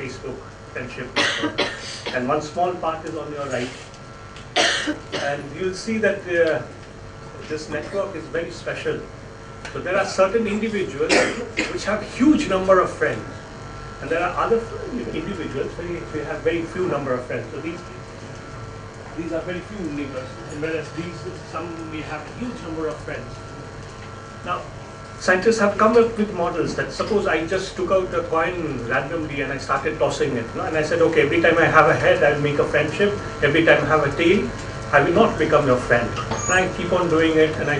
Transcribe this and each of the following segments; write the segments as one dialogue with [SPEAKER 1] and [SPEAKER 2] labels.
[SPEAKER 1] Facebook friendship network. And one small part is on your right. And you'll see that this network is very special. So there are certain individuals which have huge number of friends. And there are other individuals who have very few number of friends. So these are very few neighbors, and whereas some may have huge number of friends. Now, scientists have come up with models that suppose I just took out a coin randomly and I started tossing it, and I said, okay, every time I have a head, I'll make a friendship. Every time I have a tail, I will not become your friend. And I keep on doing it, and I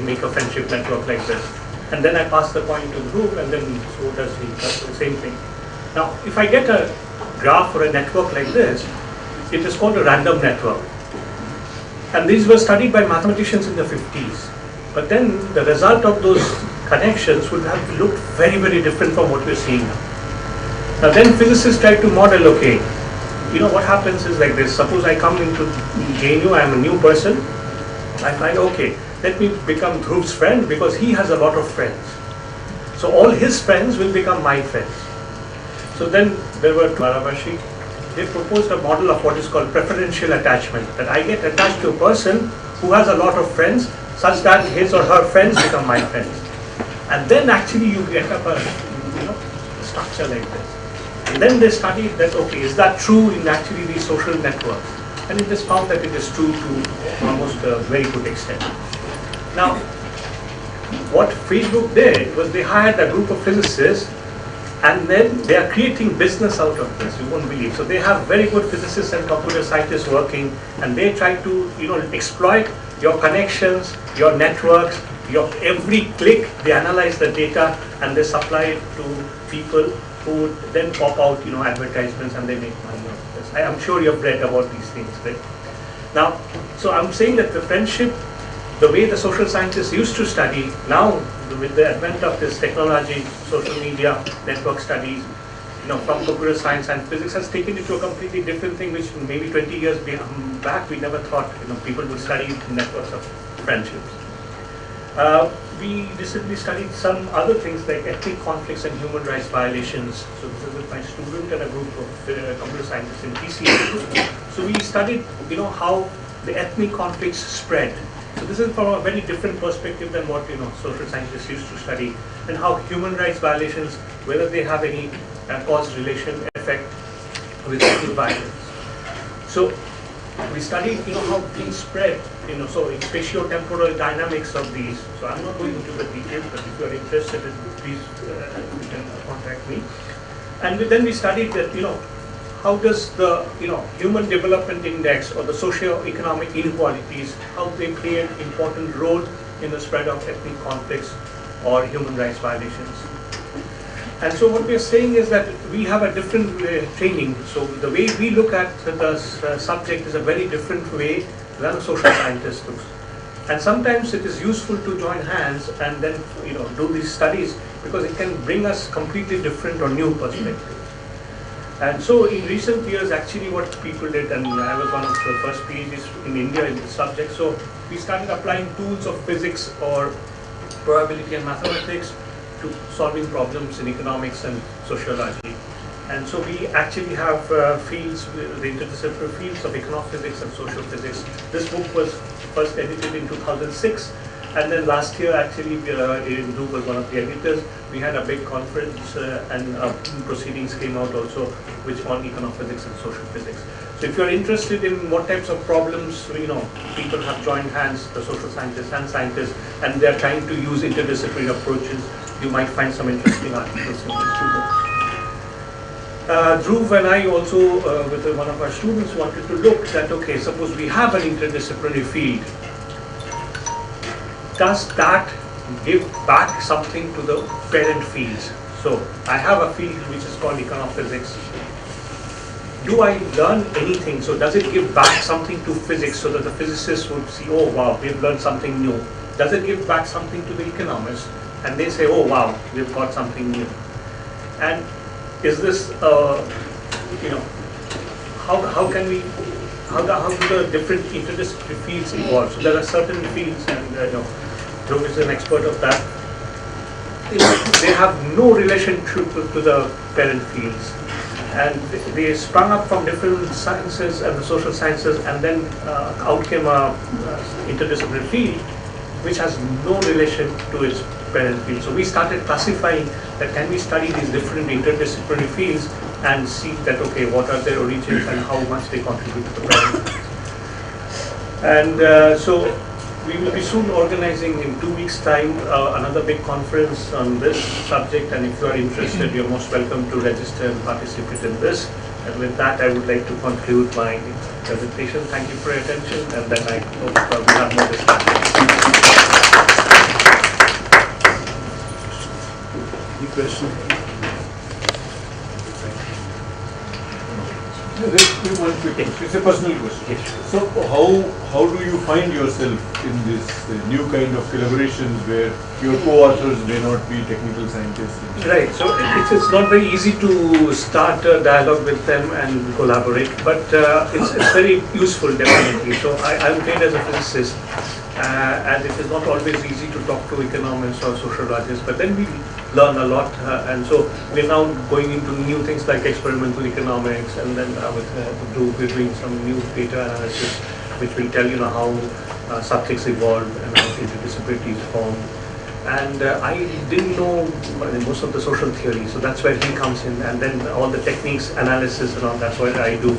[SPEAKER 1] make a friendship network like this. And then I pass the coin to the group, and then so does he. That's the same thing. Now, if I get a graph or a network like this, it is called a random network. And these were studied by mathematicians in the 50s. But then the result of those connections would have looked very, very different from what we're seeing now. Now then physicists tried to model, okay, what happens is like this. Suppose I come into JNU, I am a new person. I find, okay, let me become Dhruv's friend because he has a lot of friends. So all his friends will become my friends. So then there were Maravashi. They proposed a model of what is called preferential attachment, that I get attached to a person who has a lot of friends such that his or her friends become my friends. And then actually you get up a structure like this. And then they studied that, okay, is that true in actually these social networks? And it is found that it is true to almost a very good extent. Now, what Facebook did was they hired a group of physicists, and then they are creating business out of this, you won't believe. So they have very good physicists and computer scientists working, and they try to exploit your connections, your networks, your every click. They analyze the data and they supply it to people who would then pop out advertisements, and they make money out of this. I am sure you have read about these things, right? Now, so I'm saying that the friendship, the way the social scientists used to study, now with the advent of this technology, social media, network studies, from computer science and physics, has taken it to a completely different thing, which maybe 20 years back we never thought people would study networks of friendships. We recently studied some other things like ethnic conflicts and human rights violations. So this is with my student and a group of computer scientists in PCA. So we studied, how the ethnic conflicts spread. So this is from a very different perspective than what social scientists used to study, and how human rights violations, whether they have any cause relation effect with ethnic violence. So we studied how things spread, so in spatio-temporal dynamics of these. So I'm not going into the details, but if you are interested, please you can contact me. And then we studied that how does the Human Development Index or the socio-economic inequalities, how they play an important role in the spread of ethnic conflicts or human rights violations. And so what we are saying is that we have a different training. So the way we look at the subject is a very different way than a social scientist looks. And sometimes it is useful to join hands and then do these studies, because it can bring us completely different or new perspectives. And so in recent years, actually what people did, and I was one of the first PhDs in India in this subject, so we started applying tools of physics or probability and mathematics to solving problems in economics and sociology. And so we actually have fields, the interdisciplinary fields of econophysics and social physics. This book was first edited in 2006. And then last year, actually, Dhruv was one of the editors. We had a big conference and proceedings came out also, which on econophysics and social physics. So if you're interested in what types of problems, people have joined hands, the social scientists and scientists, and they're trying to use interdisciplinary approaches, you might find some interesting articles in these two books. Dhruv and I also, with one of our students, wanted to look at, okay, suppose we have an interdisciplinary field. Does that give back something to the parent fields? So I have a field which is called econophysics. Do I learn anything? So does it give back something to physics so that the physicists would see, oh wow, we've learned something new? Does it give back something to the economists? And they say, oh wow, we've got something new. And is this, how can we, how do the different interdisciplinary fields evolve? So there are certain fields, and Dhruv is an expert of that. They have no relationship to the parent fields. and they sprung up from different sciences and the social sciences, and then out came a interdisciplinary field which has no relation to its parent field. So we started classifying that can we study these different interdisciplinary fields and see that, okay, what are their origins and how much they contribute to the parent field. And so we will be soon organizing in 2 weeks' time another big conference on this subject, and if you are interested, you're most welcome to register and participate in this. And with that, I would like to conclude my presentation. Thank you for your attention, and then I hope we have more discussion.
[SPEAKER 2] Any question?
[SPEAKER 3] One quick question. It's a personal question. So how do you find yourself in this new kind of collaborations where your co-authors may not be technical scientists?
[SPEAKER 1] Right, so it's not very easy to start a dialogue with them and collaborate, but it's very useful definitely. So I'm trained as a physicist, and it is not always easy to talk to economists or sociologists, but then we learn a lot, and so we're now going into new things like experimental economics, and then with Dhruv we're doing some new data analysis which will tell how subjects evolve and how interdisciplinary is formed. And I didn't know most of the social theory, so that's where he comes in, and then all the techniques, analysis and all, that's what I do.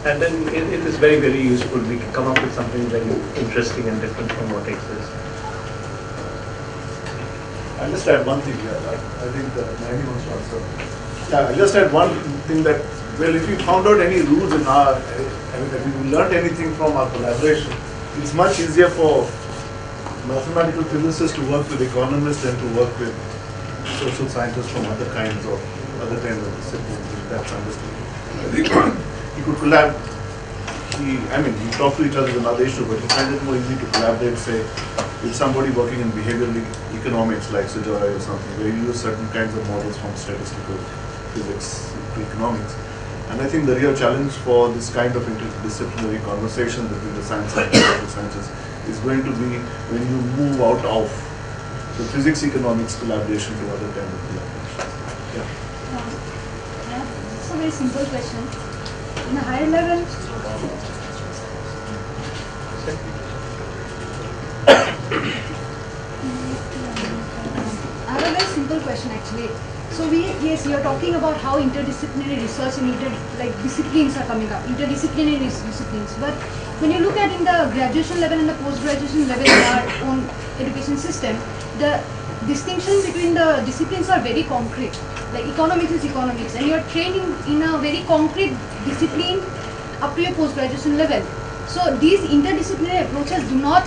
[SPEAKER 1] And then it is very, very useful. We can come up with something very interesting and different from what exists.
[SPEAKER 2] I'll just add one thing here. I think Nani wants to answer. Yeah, I'll just add one thing that, well, if we found out any rules in our, if we learned anything from our collaboration, it's much easier for mathematical physicists to work with economists than to work with social scientists from other kinds of disciplines, if that's understood. I think you could collab. We talk to each other is another issue, but you find it more easy to collaborate, say, with somebody working in behavioral economics like Sujoy or something, where you use certain kinds of models from statistical physics to economics. And I think the real challenge for this kind of interdisciplinary conversation between the science and the social sciences is going to be when you move out of the physics economics collaboration to other kind of collaboration.
[SPEAKER 4] Yeah. It's a very simple question. In a higher level, I have a very simple question actually. So you're talking about how interdisciplinary research and disciplines are coming up, interdisciplinary disciplines. But when you look at in the graduation level and the post-graduation level in our own education system, the distinction between the disciplines are very concrete. Like economics is economics, and you're training in a very concrete discipline up to your post-graduation level. So these interdisciplinary approaches do not,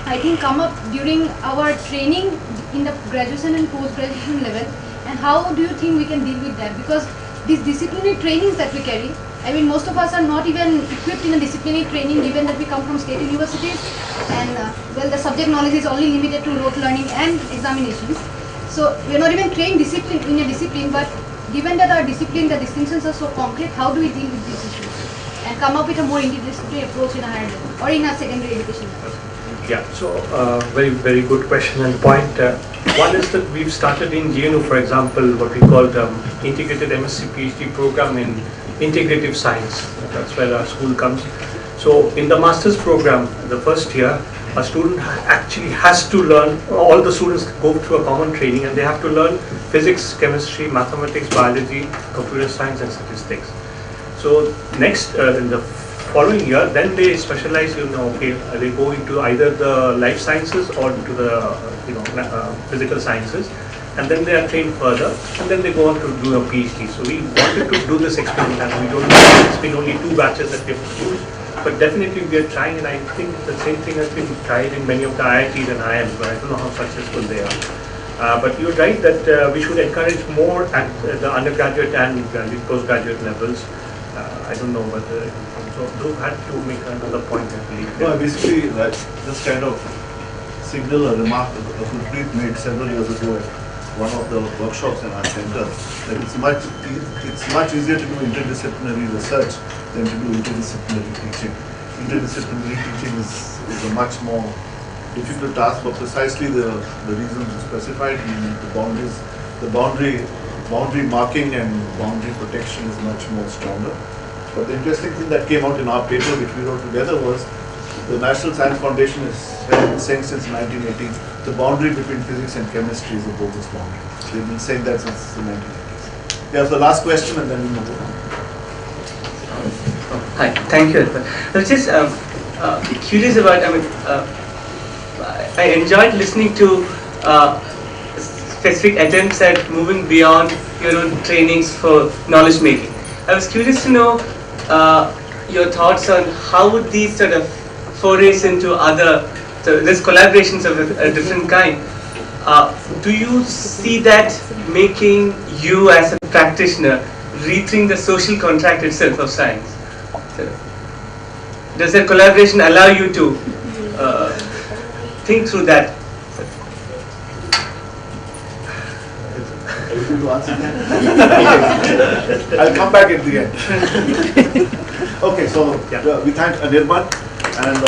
[SPEAKER 4] I think, come up during our training in the graduation and post-graduation level. And how do you think we can deal with that? Because these disciplinary trainings that we carry, most of us are not even equipped in a disciplinary training, given that we come from state universities, and the subject knowledge is only limited to rote learning and examinations. So we are not even trained in a discipline, but given that our discipline, the distinctions are so concrete, how do we deal with these issues and come up with a more interdisciplinary approach in a higher level or in a secondary education level?
[SPEAKER 1] Yeah, so very, very good question and point. One is that we've started in JNU, for example, what we call the integrated MSc PhD program in integrative science. That's where our school comes. So in the master's program, the first year, a student actually has to learn, all the students go through a common training and they have to learn physics, chemistry, mathematics, biology, computer science and statistics. So next, in the following year, then they specialize, they go into either the life sciences or into the physical sciences, and then they are trained further, and then they go on to do a PhD. So we wanted to do this experiment, and we don't know, it's been only 2 batches that we have produced, but definitely we are trying, and I think the same thing has been tried in many of the IITs and IIMs, but I don't know how successful they are. But you're right that we should encourage more at the undergraduate and postgraduate levels. I don't know whether, so Dhruv had to make another point, I believe.
[SPEAKER 2] No, basically that just kind of signal a remark that Gurpreet made several years ago at one of the workshops in our center, that it's much easier to do interdisciplinary research than to do interdisciplinary teaching. Interdisciplinary teaching is a much more difficult task for precisely the reasons you specified. The boundary boundary marking and boundary protection is much more stronger. But the interesting thing that came out in our paper, which we wrote together, was the National Science Foundation has been saying since 1980 the boundary between physics and chemistry is a bogus boundary. They've been saying that since the 1980s. Yeah, the last question and then we move on.
[SPEAKER 5] Hi, thank you. I was just curious about, I enjoyed listening to specific attempts at moving beyond your own trainings for knowledge making. I was curious to know your thoughts on how would these sort of forays into other, so this collaborations of a different kind, do you see that making you as a practitioner rethink the social contract itself of science? So, does that collaboration allow you to think through that?
[SPEAKER 2] Are you going to answer that? I'll come back at the end. Okay, so we thank Anirban and